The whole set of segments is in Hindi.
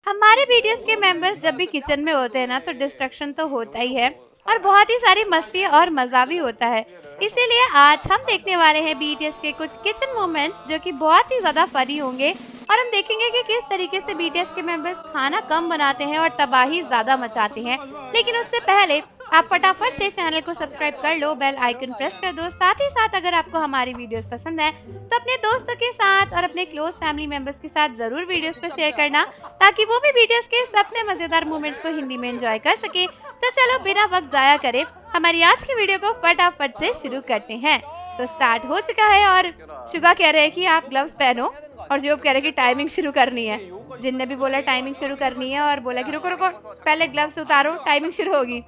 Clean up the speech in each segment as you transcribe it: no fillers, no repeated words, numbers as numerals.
हमारे बीटीएस के मेंबर्स जब भी किचन में होते हैं ना तो डिस्ट्रक्शन तो होता ही है और बहुत ही सारी मस्ती और मजा भी होता है। इसीलिए आज हम देखने वाले हैं बीटीएस के कुछ किचन मोमेंट्स जो कि बहुत ही ज्यादा फनी होंगे और हम देखेंगे कि किस तरीके से बीटीएस के मेंबर्स खाना कम बनाते हैं और तबाही ज्यादा मचाते हैं। लेकिन उससे पहले आप फटाफट से चैनल को सब्सक्राइब कर लो, बेल आइकन प्रेस कर दो। साथ ही साथ अगर आपको हमारी वीडियोस पसंद है तो अपने दोस्तों के साथ और अपने क्लोज फैमिली मेंबर्स के साथ जरूर वीडियोस को शेयर करना ताकि वो भी वीडियोस के सपने मजेदार मोमेंट्स को हिंदी में एंजॉय कर सके। तो चलो बिना वक्त जाया करे हमारी आज की वीडियो को फटाफट से शुरू करते हैं। तो स्टार्ट हो चुका है और शुगा कह रहे हैं कि आप ग्लव्स पहनो और जोब कह रहे हैं कि टाइमिंग शुरू करनी है। जिन ने भी बोला टाइमिंग शुरू करनी है और बोला कि रुको रुको पहले ग्लव्स उतारो टाइमिंग शुरू होगी।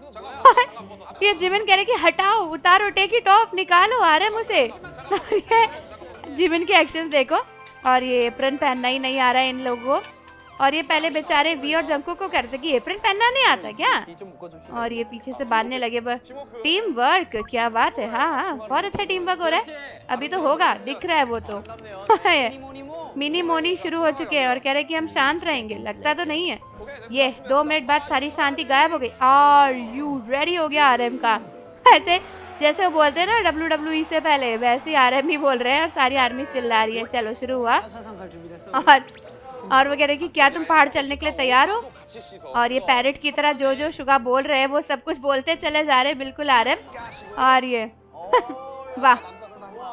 ये जिमिन कह रहे कि हटाओ उतारो टेक इट ऑफ निकालो आ रहे मुझे। जिमिन के एक्शंस देखो और ये एप्रन पहनना ही नहीं आ रहा है इन लोगों को। और ये पहले बेचारे वी और जंकू को करते कि एप्रन पहनना नहीं आता क्या, और ये पीछे से बांधने लगे। बस टीम वर्क क्या बात है। हाँ हाँ बहुत अच्छा टीम वर्क हो रहा है। अभी तो होगा दिख रहा है वो तो। मिनी मोनी शुरू हो चुके हैं और कह रहे कि हम शांत रहेंगे, लगता तो नहीं है। ये 2 मिनट बाद सारी शांति गायब हो गई। आर यू रेडी हो गया आरएम का। ऐसे जैसे वो बोलते हैं ना WWE से पहले वैसे आरएम ही बोल रहे हैं और सारी आर्मी चिल्ला रही है। चलो शुरू हुआ और वो कह रहे कि क्या तुम पहाड़ चलने के लिए तैयार हो। और ये पैरेट की तरह जो जो शुगा बोल रहे हैं वो सब कुछ बोलते चले जा रहे हैं बिल्कुल आरएम। और ये वाह।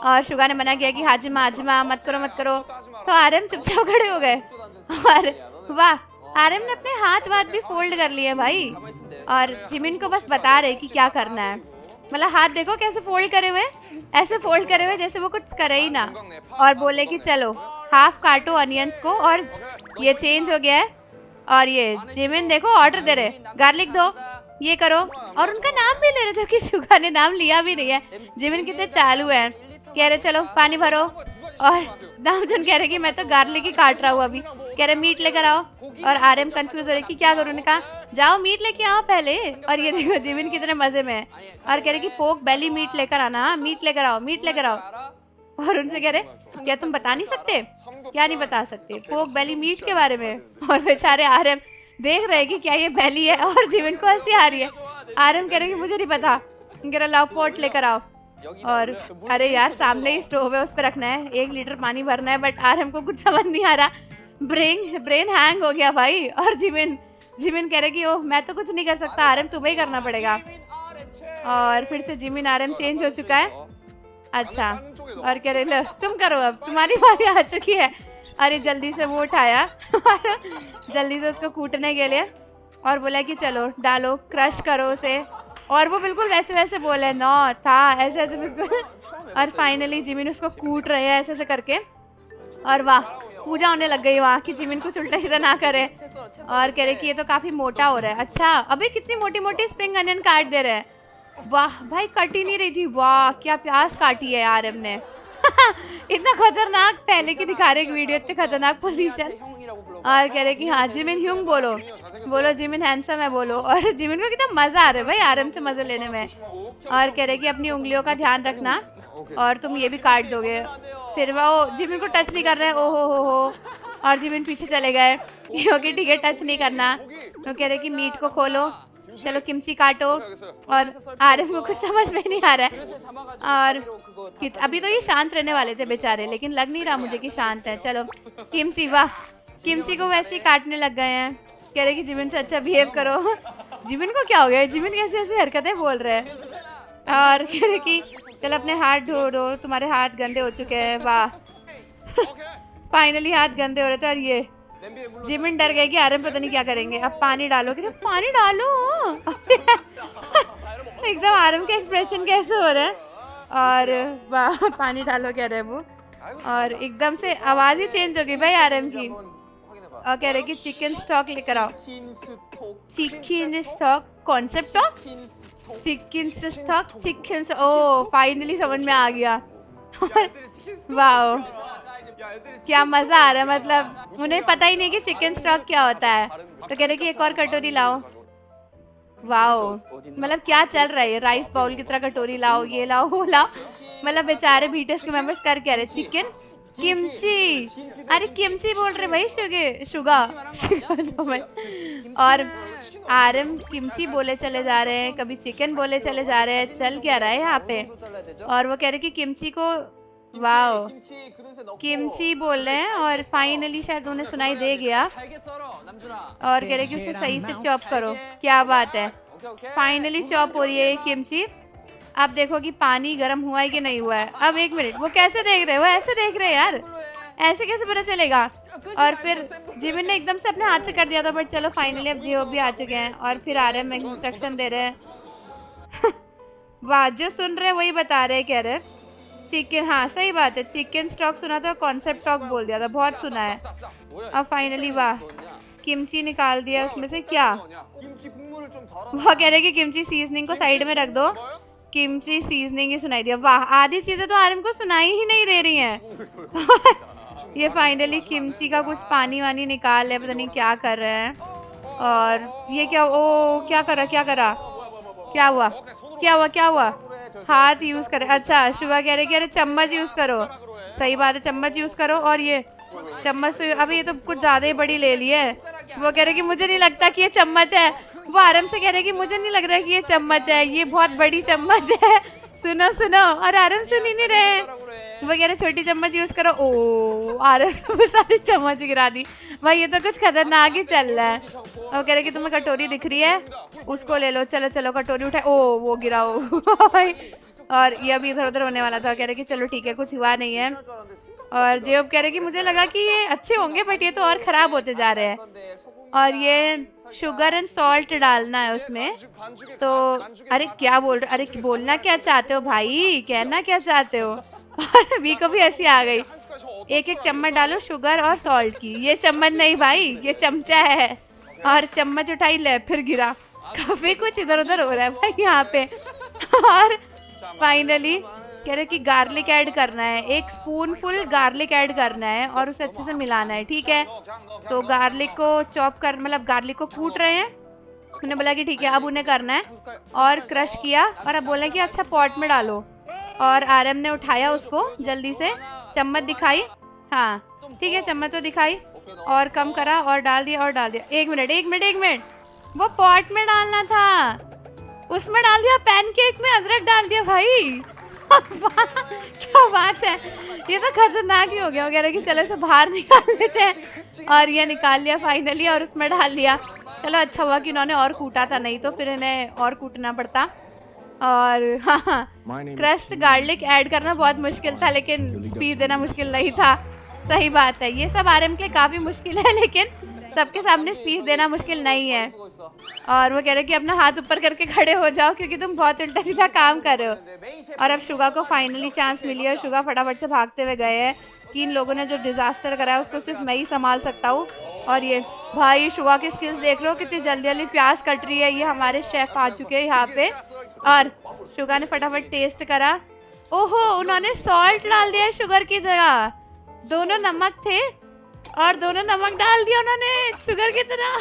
और शुगा ने मना किया कि हाजिमा मत करो तो आरएम चुपचाप खड़े हो गए। और वाह आरएम ने अपने हाथ भी फोल्ड कर लिए भाई और जिमिन को बस बता रहे कि क्या करना है। मतलब हाथ देखो कैसे फोल्ड करे हुए, ऐसे फोल्ड करे हुए जैसे वो कुछ करे ही ना। और बोले कि चलो हाफ काटो अनियंस को और ये चेंज हो गया है। और ये जिमिन देखो ऑर्डर दे रहे गार्लिक दो ये करो और उनका नाम भी ले रहे थे कि शुगा ने नाम लिया भी नहीं है। जिमिन कितने चालू है, कह रहे चलो पानी भरो और दामचंद कह रहे कि मैं तो गार्लिक ही काट रहा हूँ अभी। कह रहे मीट लेकर आओ और आरएम कंफ्यूज हो रहे कि क्या करूँ। ने कहा जाओ मीट लेके आओ पहले। और ये देखो जिमिन कितने मजे में है और कह रहे कि पोक बेली मीट लेकर आना, मीट लेकर आओ। और उनसे कह रहे क्या तुम बता नहीं सकते, क्या नहीं बता सकते पोक बेली मीट के बारे में। और बेचारे आरएम देख रहे कि क्या ये बेली है और जिमिन को हंसी आ रही है। आरएम कह रहे कि मुझे नहीं पता। कह रहे लाओ पोट लेकर आओ। और अरे यार सामने ही स्टोव है उस पर रखना है, 1 लीटर पानी भरना है। बट आरएम को कुछ समझ नहीं आ रहा, ब्रेन हैंग हो गया भाई। और जिमिन कह रहे कि ओह मैं तो कुछ नहीं कर सकता आरएम तुम्हें ही करना पड़ेगा। और फिर से जिमिन आरएम चेंज हो चुका है। अच्छा और कह रहे लो तुम करो अब तुम्हारी बारी आ चुकी है। अरे जल्दी से वो उठाया जल्दी से उसको कूटने के लिए और बोला कि चलो डालो क्रश करो उसे। और वो बिल्कुल वैसे बोले नो था ऐसे बिल्कुल। और फाइनली जिमिन उसको कूट रहे हैं ऐसे करके। और वाह पूजा होने लग गई वहाँ कि जिमिन कुछ उल्टा सीधा ना करे। और कह रहे कि ये तो काफी मोटा हो रहा है। अच्छा अभी कितनी मोटी मोटी स्प्रिंग अनियन काट दे रहे हैं। वाह भाई कट ही नहीं रही थी। वाह क्या प्याज काटी है यार हमने। इतना खतरनाक पहले की दिखा रहे वीडियो, इतने खतरनाक पोजीशन। और कह रहे कि हाँ जिमिन ह्यूंग बोलो जिमिन हैंडसम है बोलो। और जिमिन को कितना मजा आ रहा है भाई आराम से मजे लेने में। और कह रहे कि अपनी उंगलियों का ध्यान रखना और तुम ये भी काट दोगे। फिर वो जिमिन को टच नहीं कर रहे हैं। ओहो हो। और जिमिन पीछे चले गए ओके ठीक है टच नहीं करना। तो कह रहे कि मीट को खोलो चलो किमची काटो। और आरएफ को कुछ समझ में नहीं आ रहा है। और अभी तो ये शांत रहने वाले थे बेचारे लेकिन लग नहीं रहा मुझे कि शांत है। चलो किमची वाह किमची को वैसे ही काटने लग गए हैं। कह रहे कि जिमिन से अच्छा बिहेव करो। जिमिन को क्या हो गया, जिमिन कैसे ऐसी हरकतें बोल रहे हैं। और कह रहे कि चलो अपने हाथ धो दो तुम्हारे हाथ गंदे हो चुके हैं। वाह फाइनली हाथ गंदे हो रहे थे। और ये जिमिन डर गए कि आरएम पता नहीं क्या करेंगे। अब पानी डालो कि पानी डालो एकदम आरएम के एक्सप्रेशन कैसे हो रहे हैं। और वाह पानी डालो कह रहे वो और एकदम से आवाज ही चेंज हो गई भाई आरएम की। और कह रहे कि चिकन स्टॉक लेकर आओ। Chicken stock concept stock chicken ओ फाइनली समझ में आ गया। वाह क्या मजा आ रहा है, मतलब उन्हें पता ही नहीं कि चिकन स्टॉक क्या होता है। तो कह रहे कि एक और कटोरी लाओ। वाओ मतलब क्या चल रहा है, राइस बाउल की तरह कटोरी लाओ ये लाओ वो लाओ। मतलब बेचारे बीटीएस के मेंबर्स कर क्या रहे चिकन किमची, अरे किमची बोल रहे भाई, शुगा और आरम किमची बोले चले जा रहे हैं, कभी चिकन बोले चले जा रहे हैं, चल क्या रहा है यहाँ पे। और वो कह रहे कि किमची को, वाओ किमची बोल रहे हैं, और फाइनली शायद उन्हें सुनाई दे गया और कह रहे कि उसे सही से चॉप करो। क्या बात है, फाइनली चॉप हो रही है ये किमची। आप देखो कि पानी गर्म हुआ है कि नहीं हुआ है। अब एक मिनट, वो कैसे देख रहे हैं, वो ऐसे देख रहे हैं यार, ऐसे कैसे पता चलेगा। और फिर जिमिन ने एकदम से अपने हाथ से कर दिया था, बट चलो फाइनली अब जियो भी आ चुके हैं और फिर आ रहे हैं, इंस्ट्रक्शन दे रहे हैं वाह, जो सुन रहे हैं वही बता रहे हैं, कह रहे चिकन, हाँ सही बात है, चिकन स्टॉक सुना था, कॉन्सेप्ट स्टॉक बोल दिया था, बहुत सुना है। अब फाइनली वाह, किमची निकाल दिया उसमें से। क्या वो कह रहे कि किमची सीजनिंग को साइड में रख दो, किमची सीजनिंग ही सुनाई दिया। वाह, आधी चीजें तो आरम को सुनाई ही नहीं दे रही हैं ये फाइनली किमची का कुछ पानी वानी निकाल है, पता नहीं क्या कर रहे हैं। और ये क्या, ओ क्या करा, क्या करा, क्या हुआ, क्या हुआ, क्या हुआ, हाथ यूज करे। अच्छा शुगा कह रहे कि अरे चम्मच यूज करो, सही बात है चम्मच यूज करो। और ये चम्मच तो अभी ये तो कुछ ज्यादा ही बड़ी ले ली है। वो कह रहे कि मुझे नहीं लगता कि ये चम्मच है, वो आराम से कह रहे कि मुझे नहीं लग रहा कि ये चम्मच है, ये बहुत बड़ी चम्मच है सुनो सुनो, और आराम सुन ही नहीं रहे। वो कह रहे छोटी चम्मच यूज करो। ओ आराम सारी चम्मच गिरा दी भाई, ये तो कुछ खतरनाक ही चल रहा है। वो कह रहे कि तुम्हें कटोरी दिख रही है, उसको ले लो, चलो चलो कटोरी उठाए। ओ वो गिराओ भाई, और ये अभी इधर उधर होने वाला था। कह रहे कि चलो ठीक है, कुछ हुआ नहीं है। और जेब कह रहे कि मुझे लगा कि ये अच्छे होंगे, बट ये तो और खराब होते जा रहे हैं। और ये शुगर एंड सॉल्ट डालना है उसमें, तो अरे क्या बोल रहे, अरे बोलना क्या चाहते हो भाई, कहना क्या चाहते हो। और वी को भी ऐसी आ गई, एक एक चम्मच डालो शुगर और सॉल्ट की। ये चम्मच नहीं भाई, ये चमचा है। और चम्मच उठाई, ले फिर गिरा। काफी कुछ इधर उधर हो रहा है भाई यहाँ पे। और फाइनली कह रहे कि गार्लिक ऐड करना है, एक स्पून फुल गार्लिक ऐड करना है और उसे अच्छे से मिलाना है, ठीक है। तो गार्लिक को चॉप कर, मतलब गार्लिक को कूट रहे हैं। उन्होंने बोला कि ठीक है, अब उन्हें करना है और क्रश किया, और अब बोले कि अच्छा पॉट में डालो। और आरएम ने उठाया उसको जल्दी से, चम्मच दिखाई, हाँ ठीक है चम्मच तो दिखाई, और कम करा और डाल दिया और डाल दिया। एक मिनट एक मिनट एक मिनट, वो पॉट में डालना था, उसमें डाल दिया, पैनकेक में अदरक डाल दिया भाई। क्या बात है, ये तो खतरनाक ही हो गया। वगैरह कि चलो इसे बाहर निकाल लेते हैं, और ये निकाल लिया फाइनली और उसमें डाल दिया। चलो अच्छा हुआ कि इन्होंने और कूटा था, नहीं तो फिर इन्हें और कूटना पड़ता। और हाँ, क्रश्ड गार्लिक ऐड करना बहुत मुश्किल था, लेकिन पीस देना मुश्किल नहीं था। सही बात है, ये सब आरएम के लिए काफी मुश्किल है, लेकिन सबके सामने स्पीच देना मुश्किल नहीं है। और वो कह रहे कि अपना हाथ ऊपर करके खड़े हो जाओ, क्योंकि तुम बहुत उल्टा सीधा काम कर रहे हो। और अब शुगा को फाइनली चांस मिली है, शुगा फटाफट से भागते हुए गए हैं कि इन लोगों ने जो डिजास्टर कराया उसको सिर्फ मैं ही संभाल सकता हूँ। और ये भाई शुगा की स्किल्स देख रहे हो, कितनी जल्दी जल्दी प्याज कट रही है। ये हमारे शेफ आ चुके हैं यहाँ पे, और शुगा ने फटाफट टेस्ट करा। ओहो, उन्होंने सॉल्ट डाल दिया शुगर की जगह, दोनों नमक थे और दोनों नमक डाल दिया उन्होंने शुगर की तरह।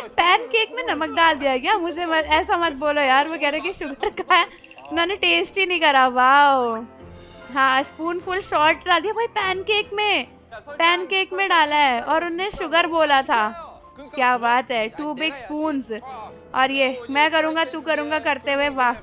पैनकेक में नमक डाल दिया क्या, मुझे ऐसा मत बोलो यार। वो कह रहे कि शुगर का है, उन्होंने टेस्ट ही नहीं करा। वाओ, हाँ स्पून फुल सॉल्ट डाल दिया भाई पैनकेक में, पैनकेक में डाला है, और उन्होंने शुगर बोला था। क्या बात है, 2 बिग स्पून्स। और ये मैं करूँगा तू करूँगा करते हुए, वाह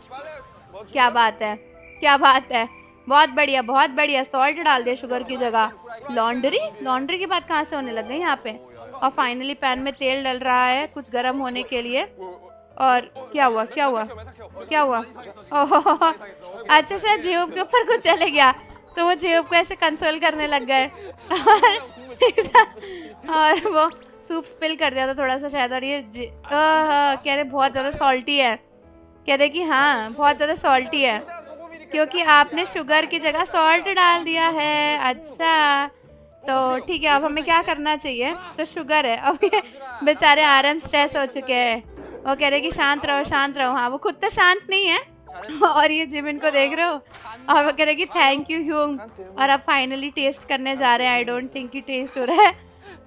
क्या बात है, क्या बात है, बहुत बढ़िया बहुत बढ़िया। सॉल्ट डाल दिया शुगर की जगह। लॉन्ड्री, लॉन्ड्री की बात कहाँ से होने लग गई यहाँ पे। और फाइनली पैन में तेल डल रहा है कुछ गर्म होने के लिए। और क्या हुआ क्या हुआ क्या हुआ, ओह अच्छा शायद जेब के ऊपर कुछ चले गया, तो वो जेब को ऐसे कंसोल करने लग गए। और वो सूप स्पिल कर दिया था थोड़ा सा शायद। और ये कह रहे बहुत ज़्यादा सॉल्टी है, कह रहे कि हाँ बहुत ज़्यादा सॉल्टी है, क्योंकि आपने शुगर की जगह सॉल्ट डाल दिया है। अच्छा तो ठीक है, अब हमें क्या करना चाहिए, तो शुगर है। अब ये बेचारे आरएम स्ट्रेस हो चुके हैं, वो कह रहे कि शांत रहो शांत रहो। हाँ वो खुद तो शांत नहीं है। और ये जिमिन को देख रहे हो, और वो कह रहे कि थैंक यू ह्यूम। और अब फाइनली टेस्ट करने जा रहे हैं। आई डोंट थिंक कि टेस्ट हो रहा है।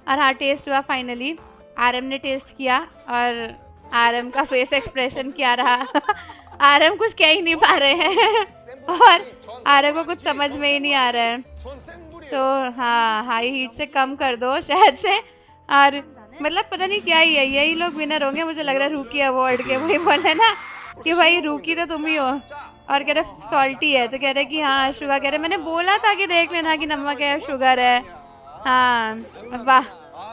और हाँ टेस्ट हुआ फाइनली, आरएम ने टेस्ट किया और आरएम का फेस एक्सप्रेशन क्या रहा। आरएम कुछ कह ही नहीं पा रहे हैं, और आरएम को कुछ समझ में ही नहीं आ रहा है। तो हाँ, हाई हीट से कम कर दो शायद से। और मतलब पता नहीं क्या ही है, यही लोग विनर होंगे मुझे लग रहा है रूकी अवार्ड के। वही बोले ना कि भाई रूकी तो तुम ही हो। और कह रहे सॉल्टी है, तो कह रहे कि हाँ शुगर, कह रहे मैंने बोला था कि देख लेना कि नमक है शुगर है। हाँ वाह,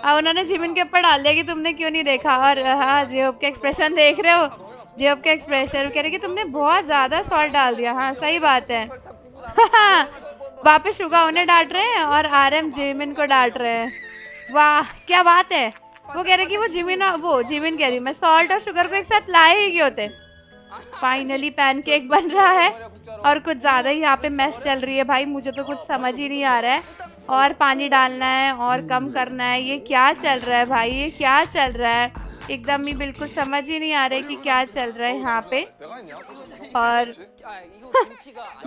अब उन्होंने जिमिन के ऊपर डाल दिया कि तुमने क्यों नहीं देखा। और हाँ जेहोब के एक्सप्रेशन देख रहे हो, जेहोब के एक्सप्रेशन कह रहे कि तुमने बहुत ज्यादा सॉल्ट डाल दिया। हाँ सही बात है। वापस शुगा उन्हें डांट रहे हैं और आरएम जिमिन को डांट रहे हैं। वाह क्या बात है। वो कह रहे कि वो जिमिन और वो जिमिन कह रही मैं सॉल्ट और शुगर को एक साथ लाए ही क्यों होते। फाइनली पैनकेक बन रहा है और कुछ ज्यादा ही यहाँ पे मैस चल रही है भाई, मुझे तो कुछ समझ ही नहीं आ रहा है। और पानी डालना है और कम करना है, ये क्या चल रहा है भाई, ये क्या चल रहा है, एकदम ही बिल्कुल समझ ही नहीं आ रहा है कि क्या चल रहा है यहाँ पे। और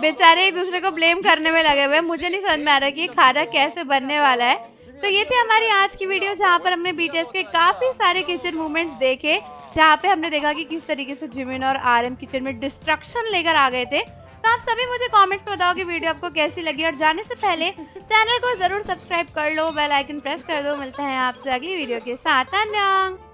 बेचारे एक दूसरे को ब्लेम करने में लगे हुए हैं, मुझे नहीं समझ में आ रहा कि ये खाना कैसे बनने वाला है। तो ये थी हमारी आज की वीडियो जहाँ पर हमने बीटीएस के काफी सारे किचन मूवमेंट्स देखे, जहाँ पे हमने देखा कि किस तरीके से जिमिन और आरएम किचन में डिस्ट्रक्शन लेकर आ गए थे। तो आप सभी मुझे कमेंट्स में बताओ कि वीडियो आपको कैसी लगी, और जाने से पहले चैनल को जरूर सब्सक्राइब कर लो, बेल आइकन प्रेस कर दो। मिलते हैं आपसे अगली वीडियो के साथ। धन्यवाद।